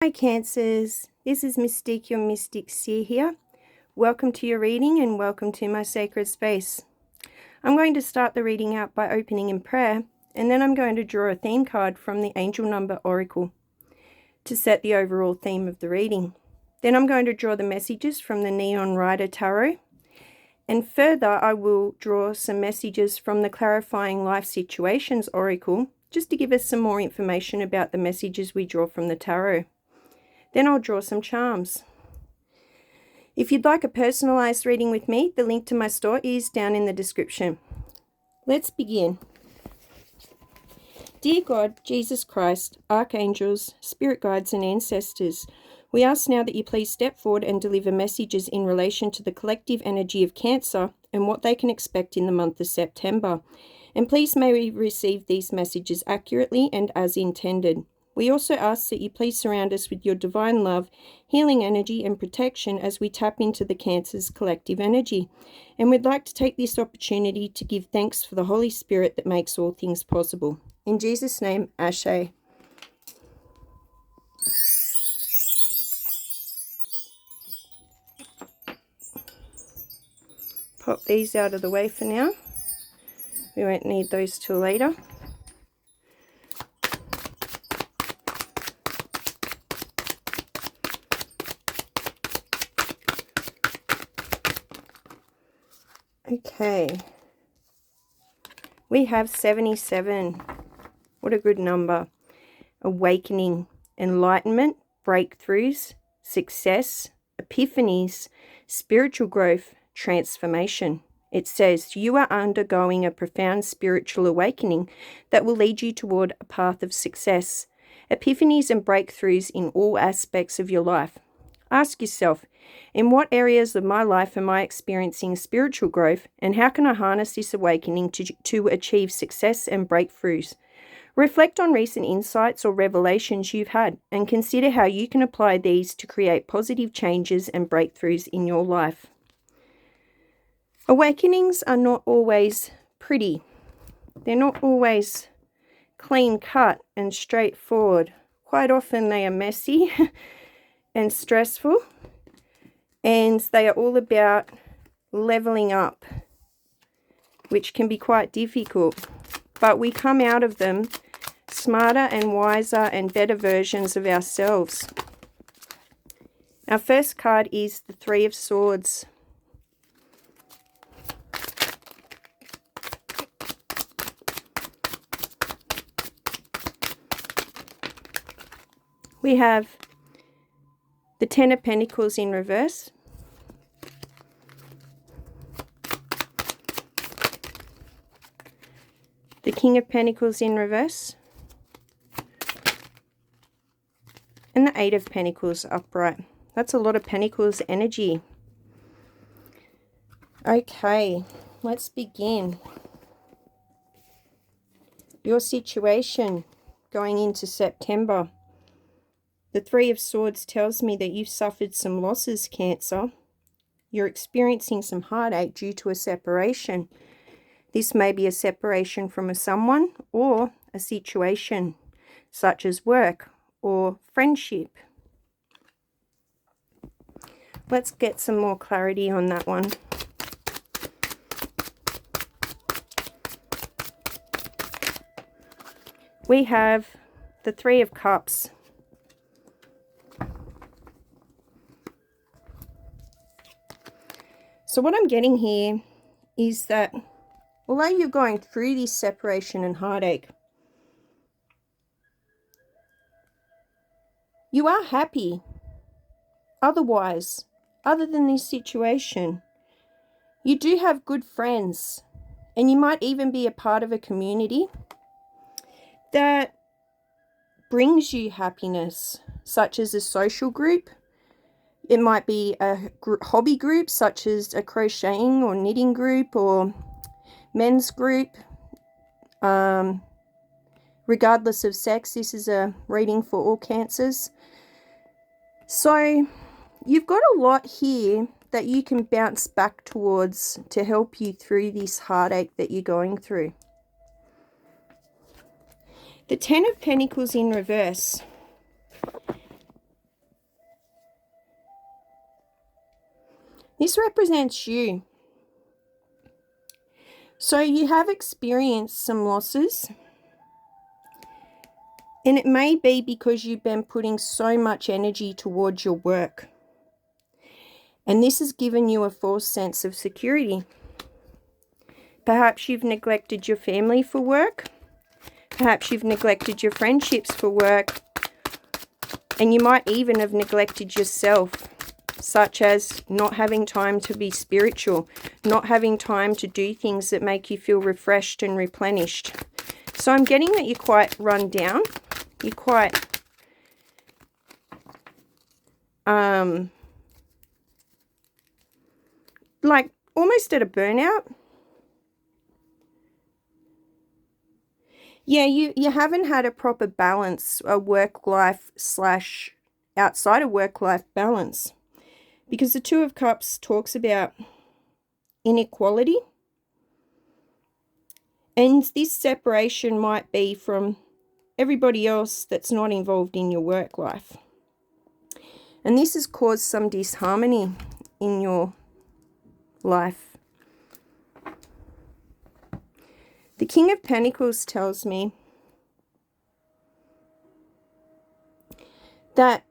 Hi Cancers, this is Mystique, your Mystic Seer here. Welcome to your reading and welcome to my sacred space. I'm going to start the reading out by opening in prayer, and then I'm going to draw a theme card from the Angel Number Oracle to set the overall theme of the reading. Then I'm going to draw the messages from the Neon Rider Tarot, and further I will draw some messages from the Clarifying Life Situations Oracle just to give us some more information about the messages we draw from the tarot. Then I'll draw some charms. If you'd like a personalized reading with me, the link to my store is down in the description. Let's begin. Dear God, Jesus Christ, archangels, spirit guides and ancestors, we ask now that you please step forward and deliver messages in relation to the collective energy of Cancer and what they can expect in the month of September. And please may we receive these messages accurately and as intended. We also ask that you please surround us with your divine love, healing energy and protection as we tap into the Cancer's collective energy. And we'd like to take this opportunity to give thanks for the Holy Spirit that makes all things possible. In Jesus' name, Ashe. Pop these out of the way for now. We won't need those till later. Okay, we have 77. What a good number. Awakening, enlightenment, breakthroughs, success, epiphanies, spiritual growth, transformation. It says you are undergoing a profound spiritual awakening that will lead you toward a path of success, epiphanies and breakthroughs in all aspects of your life. Ask yourself, in what areas of my life am I experiencing spiritual growth, and how can I harness this awakening to achieve success and breakthroughs? Reflect on recent insights or revelations you've had, and consider how you can apply these to create positive changes and breakthroughs in your life. Awakenings are not always pretty. They're not always clean cut and straightforward. Quite often they are messy and stressful, and they are all about leveling up, which can be quite difficult, but we come out of them smarter and wiser and better versions of ourselves. Our first card is the Three of Swords. We have the Ten of Pentacles in reverse. The King of Pentacles in reverse. And the Eight of Pentacles upright. That's a lot of Pentacles energy. Okay, let's begin. Your situation going into September. The Three of Swords tells me that you've suffered some losses, Cancer. You're experiencing some heartache due to a separation. This may be a separation from someone or a situation, such as work or friendship. Let's get some more clarity on that one. We have the Three of Cups. So what I'm getting here is that although you're going through this separation and heartache, you are happy. Otherwise, other than this situation, you do have good friends, and you might even be a part of a community that brings you happiness, such as a social group. It might be a hobby group, such as a crocheting or knitting group or men's group. Regardless of sex, this is a reading for all Cancers. So you've got a lot here that you can bounce back towards to help you through this heartache that you're going through. The Ten of Pentacles in reverse. This represents you. So you have experienced some losses, and it may be because you've been putting so much energy towards your work. And this has given you a false sense of security. Perhaps you've neglected your family for work. Perhaps you've neglected your friendships for work. And you might even have neglected yourself, such as not having time to be spiritual, not having time to do things that make you feel refreshed and replenished. So I'm getting that you're quite run down. You're quite like almost at a burnout. Yeah, you haven't had a proper balance, a work-life / outside of work-life balance. Because the Two of Cups talks about inequality. And this separation might be from everybody else that's not involved in your work life. And this has caused some disharmony in your life. The King of Pentacles tells me that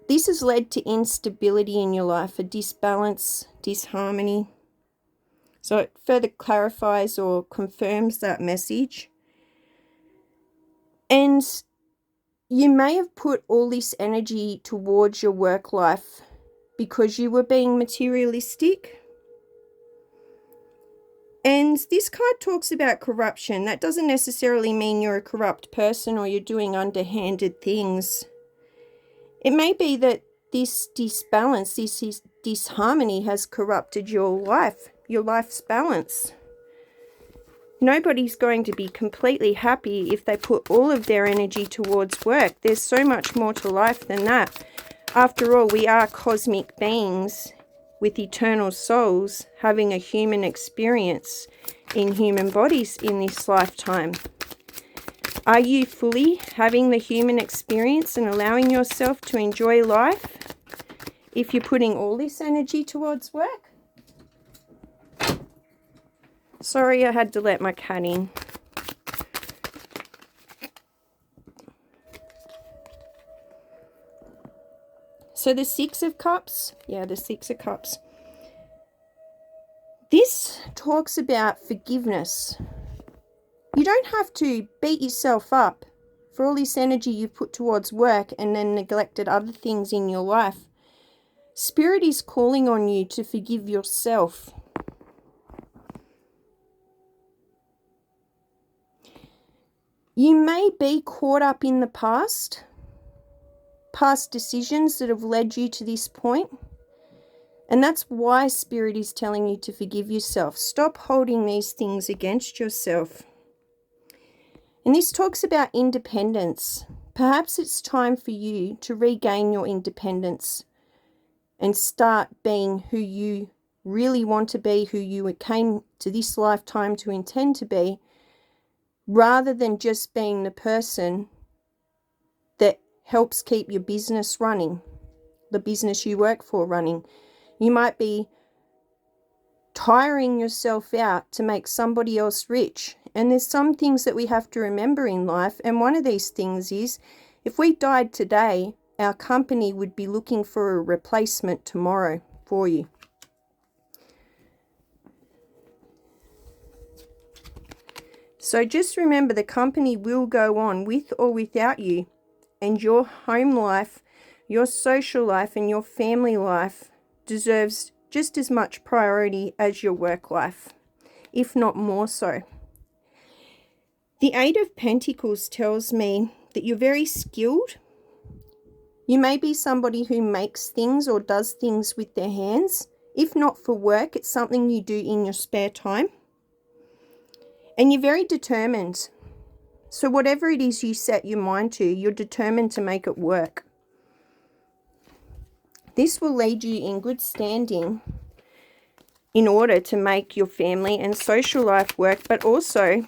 this has led to instability in your life, a disbalance, disharmony. So it further clarifies or confirms that message. And you may have put all this energy towards your work life because you were being materialistic. And this card talks about corruption. That doesn't necessarily mean you're a corrupt person or you're doing underhanded things. It may be that this disbalance, this disharmony has corrupted your life's balance. Nobody's going to be completely happy if they put all of their energy towards work. There's so much more to life than that. After all, we are cosmic beings with eternal souls having a human experience in human bodies in this lifetime. Are you fully having the human experience and allowing yourself to enjoy life if you're putting all this energy towards work? Sorry, I had to let my cat in. So the Six of Cups, the Six of Cups. This talks about forgiveness. You don't have to beat yourself up for all this energy you've put towards work and then neglected other things in your life. Spirit is calling on you to forgive yourself. You may be caught up in the past decisions that have led you to this point. And that's why Spirit is telling you to forgive yourself. Stop holding these things against yourself. And this talks about independence. Perhaps it's time for you to regain your independence and start being who you really want to be, who you came to this lifetime to intend to be, rather than just being the person that helps keep your business running, the business you work for running. You might be tiring yourself out to make somebody else rich. And there's some things that we have to remember in life. And one of these things is, if we died today, our company would be looking for a replacement tomorrow for you. So just remember, the company will go on with or without you. And your home life, your social life, and your family life deserves just as much priority as your work life, if not more so. The Eight of Pentacles tells me that you're very skilled. You may be somebody who makes things or does things with their hands. If not for work, it's something you do in your spare time. And you're very determined. So whatever it is you set your mind to, you're determined to make it work. This will lead you in good standing in order to make your family and social life work, but also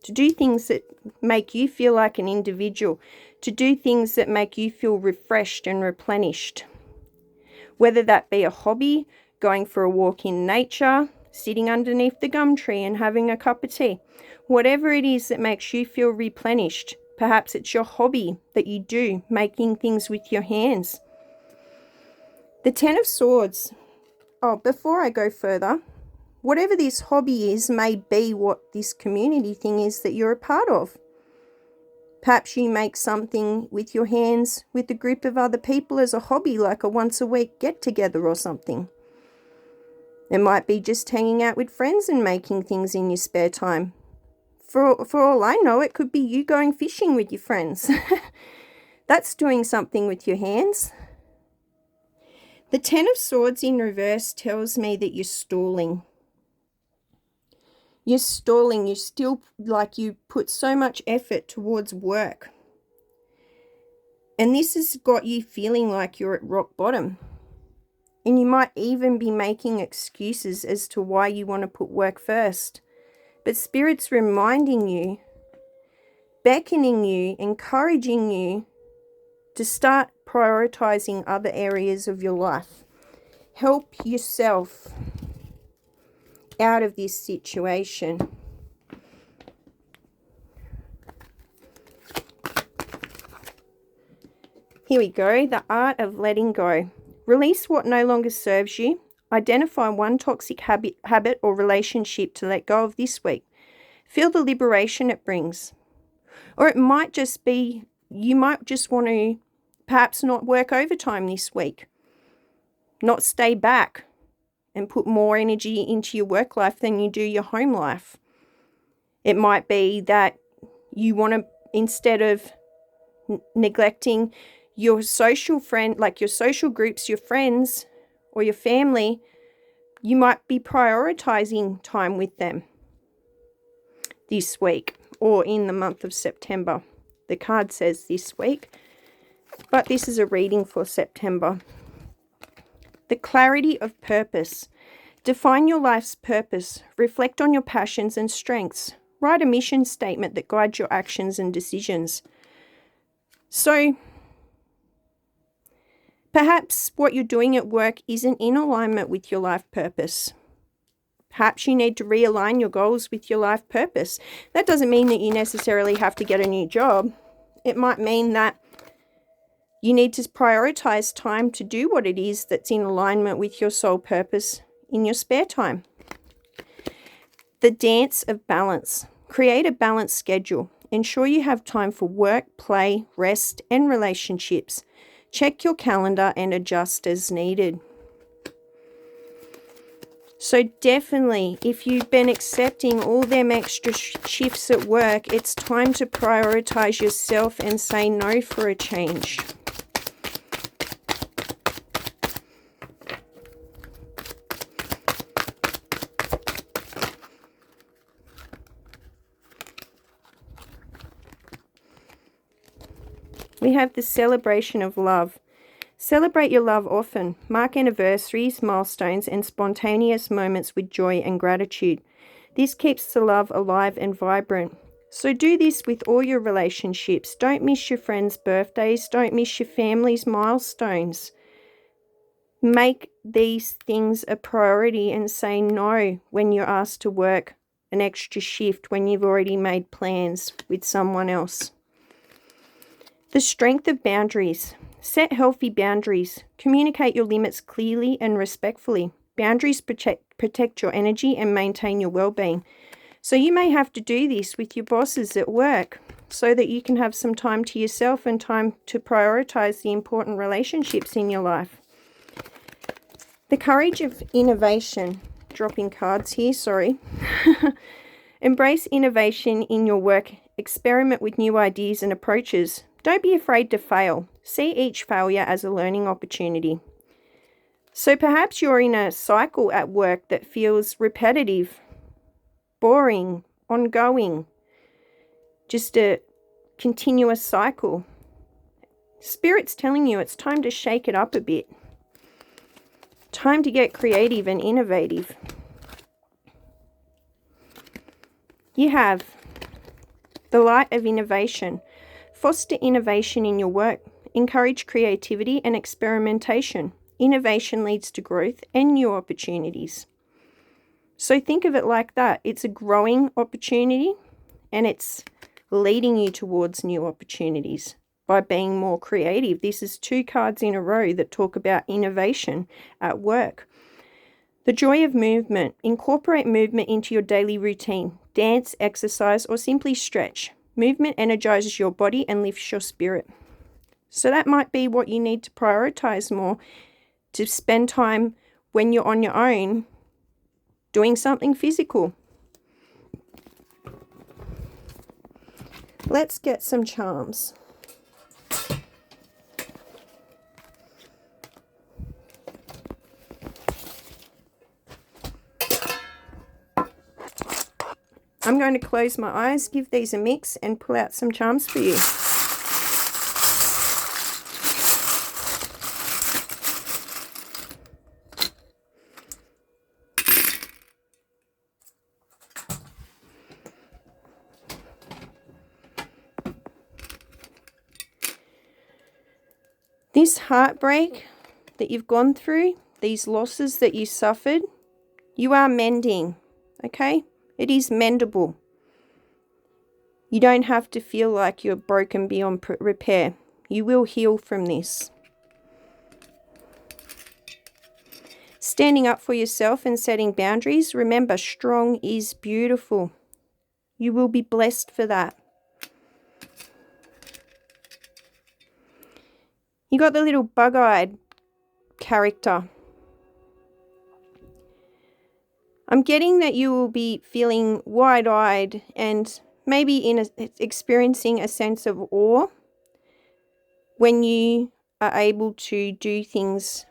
to do things that make you feel like an individual, to do things that make you feel refreshed and replenished. whether that be a hobby, going for a walk in nature, sitting underneath the gum tree and having a cup of tea. Whatever it is that makes you feel replenished. Perhaps it's your hobby that you do, making things with your hands. The Ten of Swords. Oh, before I go further, whatever this hobby is may be what this community thing is that you're a part of. Perhaps you make something with your hands with a group of other people as a hobby, like a once a week get together or something. It might be just hanging out with friends and making things in your spare time. For all I know, it could be you going fishing with your friends. That's doing something with your hands. The Ten of Swords in reverse tells me that you're stalling. You're stalling. You still, like, you put so much effort towards work. And this has got you feeling like you're at rock bottom. And you might even be making excuses as to why you want to put work first. But Spirit's reminding you, beckoning you, encouraging you to start prioritizing other areas of your life. Help yourself out of this situation. Here we go, the art of letting go. Release what no longer serves you. Identify one toxic habit or relationship to let go of this week. Feel the liberation it brings. Or it might just be, you might just want to perhaps not work overtime this week. Not stay back and put more energy into your work life than you do your home life. It might be that you want to, instead of neglecting your social friend, like your social groups, your friends or your family, you might be prioritizing time with them this week or in the month of September. The card says this week, but this is a reading for September. The clarity of purpose. Define your life's purpose. Reflect on your passions and strengths. Write a mission statement that guides your actions and decisions. So, perhaps what you're doing at work isn't in alignment with your life purpose. Perhaps you need to realign your goals with your life purpose. That doesn't mean that you necessarily have to get a new job. It might mean that you need to prioritize time to do what it is that's in alignment with your soul purpose in your spare time. The dance of balance. Create a balanced schedule. Ensure you have time for work, play, rest, and relationships. Check your calendar and adjust as needed. So definitely, if you've been accepting all them extra shifts at work, it's time to prioritize yourself and say no for a change. We have the celebration of love. Celebrate your love often. Mark anniversaries, milestones, and spontaneous moments with joy and gratitude. This keeps the love alive and vibrant. So do this with all your relationships. Don't miss your friends' birthdays. Don't miss your family's milestones. Make these things a priority and say no when you're asked to work an extra shift when you've already made plans with someone else. The strength of boundaries. Set healthy boundaries. Communicate your limits clearly and respectfully. Boundaries protect your energy and maintain your well-being. So you may have to do this with your bosses at work so that you can have some time to yourself and time to prioritize the important relationships in your life. The courage of innovation. Dropping cards here, sorry. Embrace innovation in your work. Experiment with new ideas and approaches. Don't be afraid to fail. See each failure as a learning opportunity. So perhaps you're in a cycle at work that feels repetitive, boring, ongoing, just a continuous cycle. Spirit's telling you it's time to shake it up a bit. Time to get creative and innovative. You have the light of innovation. Foster innovation in your work. Encourage creativity and experimentation. Innovation leads to growth and new opportunities. So think of it like that. It's a growing opportunity and it's leading you towards new opportunities by being more creative. This is 2 cards in a row that talk about innovation at work. The joy of movement. Incorporate movement into your daily routine. Dance, exercise, or simply stretch. Movement energizes your body and lifts your spirit. So that might be what you need to prioritize more, to spend time when you're on your own doing something physical. Let's get some charms. I'm going to close my eyes, give these a mix, and pull out some charms for you. This heartbreak that you've gone through, these losses that you suffered, you are mending, okay? It is mendable. You don't have to feel like you're broken beyond repair. You will heal from this. Standing up for yourself and setting boundaries. Remember, strong is beautiful. You will be blessed for that. You got the little bug-eyed character. I'm getting that you will be feeling wide-eyed and maybe experiencing a sense of awe when you are able to do things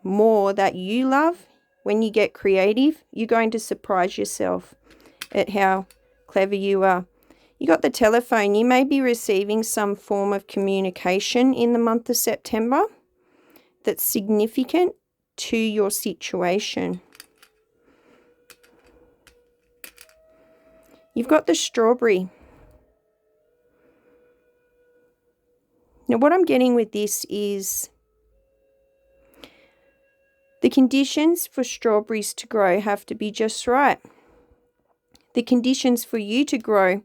more that you love. When you get creative, you're going to surprise yourself at how clever you are. You got the telephone. You may be receiving some form of communication in the month of September that's significant to your situation. You've got the strawberry. Now, what I'm getting with this is the conditions for strawberries to grow have to be just right. The conditions for you to grow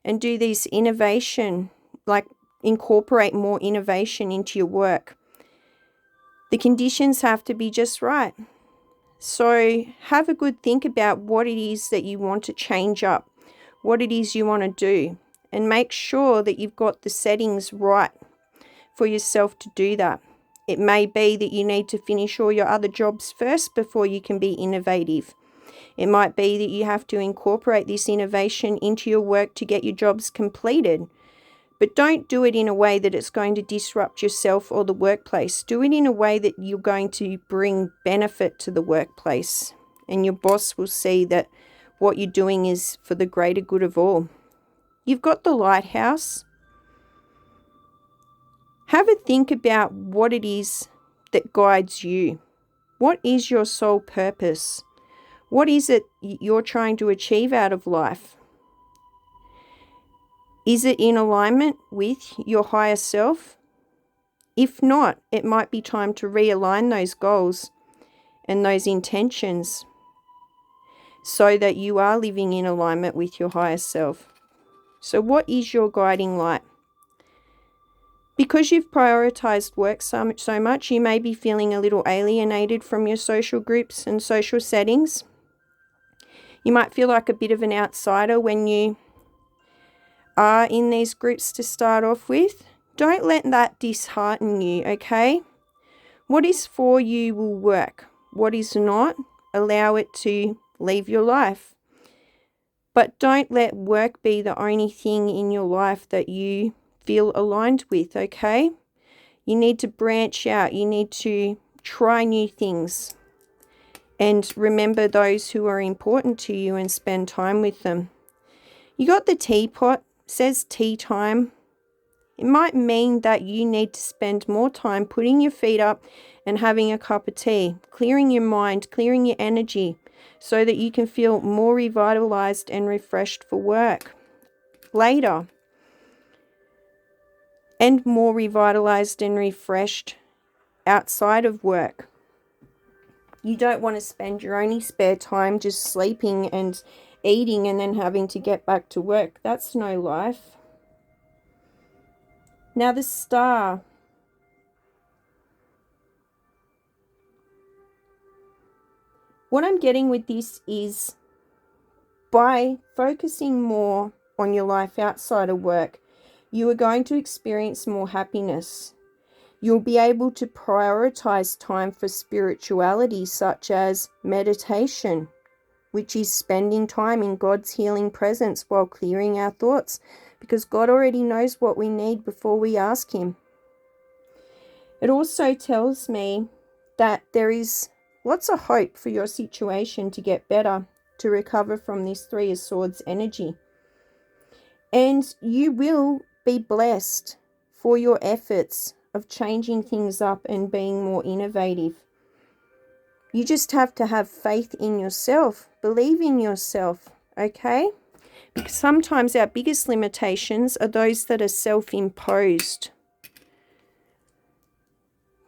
and do this innovation, like incorporate more innovation into your work, the conditions have to be just right. So have a good think about what it is that you want to change up, what it is you want to do, and make sure that you've got the settings right for yourself to do that. It may be that you need to finish all your other jobs first before you can be innovative. It might be that you have to incorporate this innovation into your work to get your jobs completed. But don't do it in a way that it's going to disrupt yourself or the workplace. Do it in a way that you're going to bring benefit to the workplace. And your boss will see that what you're doing is for the greater good of all. You've got the lighthouse. Have a think about what it is that guides you. What is your sole purpose? What is it you're trying to achieve out of life? Is it in alignment with your higher self? If not, it might be time to realign those goals and those intentions so that you are living in alignment with your higher self. So what is your guiding light? Because you've prioritized work so much, you may be feeling a little alienated from your social groups and social settings. You might feel like a bit of an outsider when you are in these groups to start off with. Don't let that dishearten you, okay? What is for you will work. What is not, allow it to leave your life. But don't let work be the only thing in your life that you feel aligned with, okay? You need to branch out. You need to try new things. And remember those who are important to you and spend time with them. You got the teapot, says tea time. It might mean that you need to spend more time putting your feet up and having a cup of tea, clearing your mind, clearing your energy, so that you can feel more revitalized and refreshed for work later. And more revitalized and refreshed outside of work. You don't want to spend your only spare time just sleeping and eating and then having to get back to work. That's no life. Now the Star. What I'm getting with this is by focusing more on your life outside of work, you are going to experience more happiness. You'll be able to prioritize time for spirituality, such as meditation, which is spending time in God's healing presence while clearing our thoughts, because God already knows what we need before we ask Him. It also tells me that there is lots of hope for your situation to get better, to recover from this Three of Swords energy. And you will be blessed for your efforts of changing things up and being more innovative. You just have to have faith in yourself, believe in yourself, okay? Because sometimes our biggest limitations are those that are self-imposed.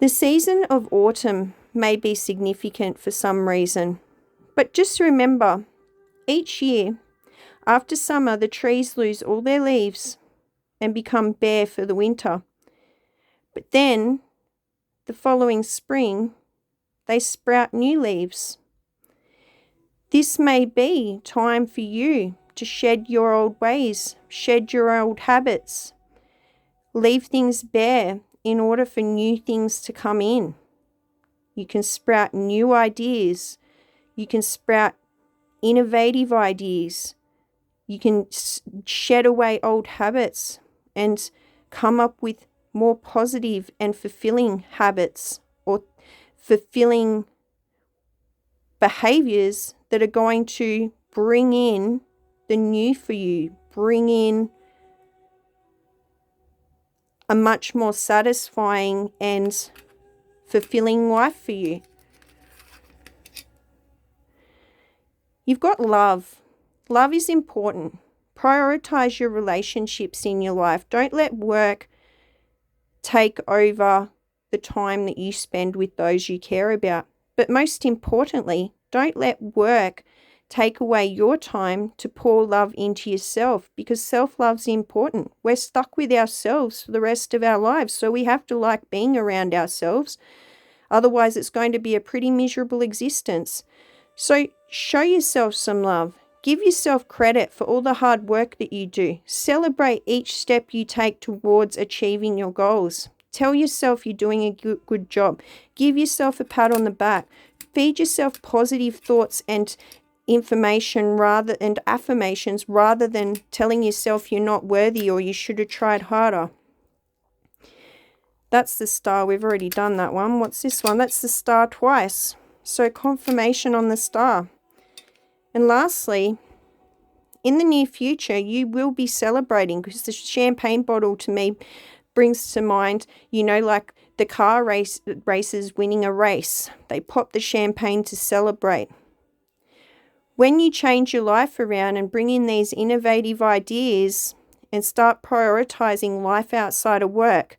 The season of autumn may be significant for some reason, but just remember, each year, after summer, the trees lose all their leaves and become bare for the winter. But then, the following spring, they sprout new leaves. This may be time for you to shed your old ways, shed your old habits, leave things bare in order for new things to come in. You can sprout new ideas. You can sprout innovative ideas. You can shed away old habits and come up with more positive and fulfilling habits or fulfilling behaviors that are going to bring in the new for you, bring in a much more satisfying and fulfilling life for you. You've got love. Love is important. Prioritize your relationships in your life. Don't let work take over the time that you spend with those you care about. But most importantly, don't let work take away your time to pour love into yourself, because self-love's important. We're stuck with ourselves for the rest of our lives, so we have to like being around ourselves. Otherwise, it's going to be a pretty miserable existence. So show yourself some love. Give yourself credit for all the hard work that you do. Celebrate each step you take towards achieving your goals. Tell yourself you're doing a good job. Give yourself a pat on the back. Feed yourself positive thoughts and information and affirmations rather than telling yourself you're not worthy or you should have tried harder. That's the Star. We've already done that one. What's this one? That's the Star twice. So confirmation on the Star. And lastly, in the near future, you will be celebrating, because the champagne bottle to me brings to mind, like the car racers winning a race. They pop the champagne to celebrate. When you change your life around and bring in these innovative ideas and start prioritizing life outside of work,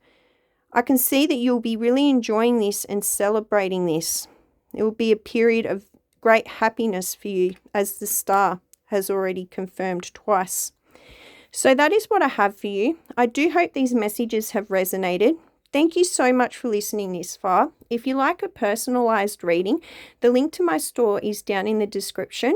I can see that you'll be really enjoying this and celebrating this. It will be a period of great happiness for you, as the Star has already confirmed twice. So that is what I have for you. I do hope these messages have resonated. Thank you so much for listening this far. If you like a personalized reading, the link to my store is down in the description.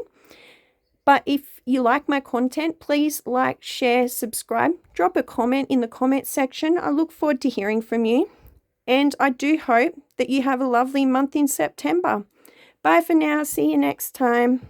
But if you like my content, please like, share, subscribe, drop a comment in the comment section. I look forward to hearing from you. And I do hope that you have a lovely month in September. Bye for now. See you next time.